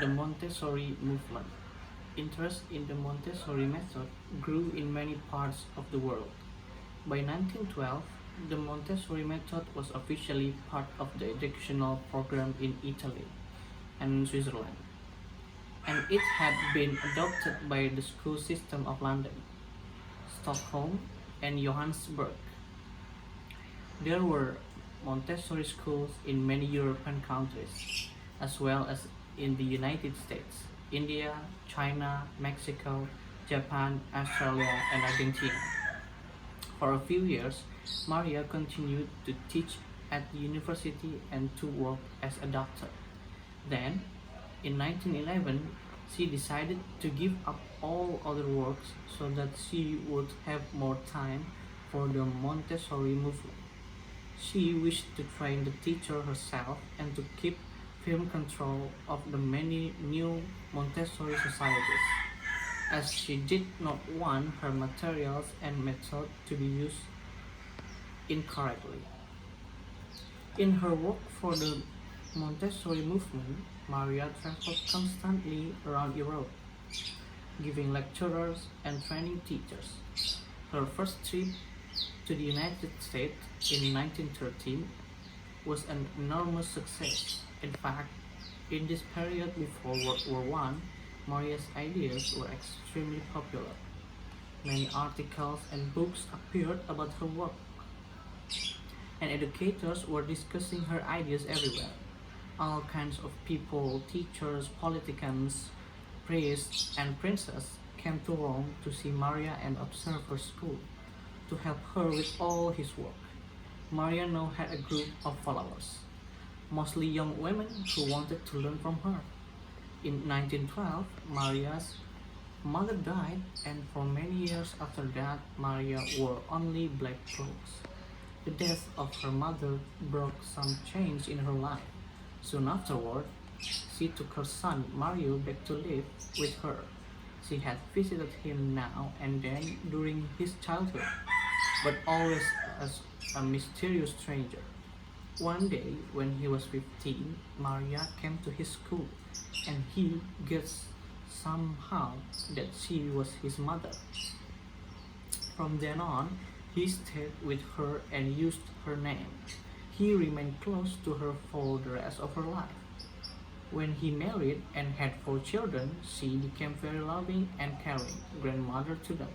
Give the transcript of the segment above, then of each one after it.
The Montessori movement. Interest in the Montessori method grew in many parts of the world. By 1912, the Montessori method was officially part of the educational program in Italy and Switzerland, and it had been adopted by the school system of London, Stockholm, and Johannesburg. There were Montessori schools in many European countries, as well as in the United States, India, China, Mexico, Japan, Australia, and Argentina. For a few years, Maria continued to teach at the university and to work as a doctor. Then, in 1911, she decided to give up all other works so that she would have more time for the Montessori movement. She wished to train the teacher herself and to keep firm control of the many new Montessori societies, as she did not want her materials and method to be used incorrectly. In her work for the Montessori movement, Maria traveled constantly around Europe, giving lectures and training teachers. Her first trip to the United States in 1913 was an enormous success. In fact, in this period before World War I, Maria's ideas were extremely popular. Many articles and books appeared about her work, and educators were discussing her ideas everywhere. All kinds of people, teachers, politicians, priests, and princes came to Rome to see Maria and observe her school, to help her with all his work. Maria now had a group of followers, mostly young women who wanted to learn from her. In 1912, Maria's mother died, and for many years after that, Maria wore only black clothes. The death of her mother brought some change in her life. Soon afterward, she took her son Mario back to live with her. She had visited him now and then during his childhood, but always as a mysterious stranger. One day, when he was 15, Maria came to his school, and he guessed somehow that she was his mother. From then on, he stayed with her and used her name. He remained close to her for the rest of her life. When he married and had 4 children, she became very loving and caring grandmother to them.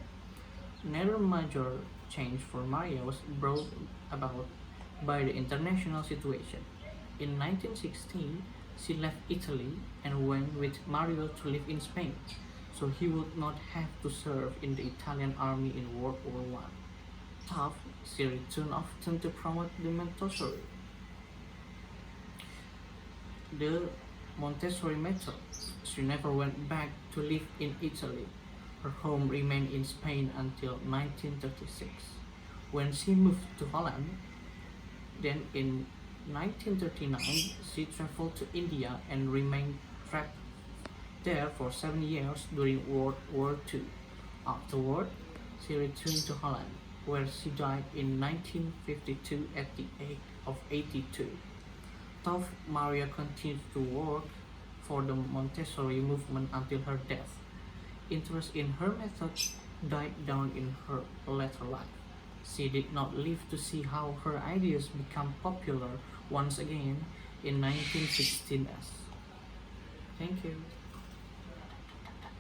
Another major change for Maria was brought about by the international situation. In 1916, she left Italy and went with Mario to live in Spain, so he would not have to serve in the Italian army in World War I. Tough, she returned often to promote the Montessori. The Montessori method. She never went back to live in Italy. Her home remained in Spain until 1936, when she moved to Holland. Then in 1939, she traveled to India and remained trapped there for 7 years during World War II. Afterward, she returned to Holland, where she died in 1952 at the age of 82. Though Maria continued to work for the Montessori movement until her death, interest in her method died down in her later life. She did not live to see how her ideas become popular once again in 1916. Thank you.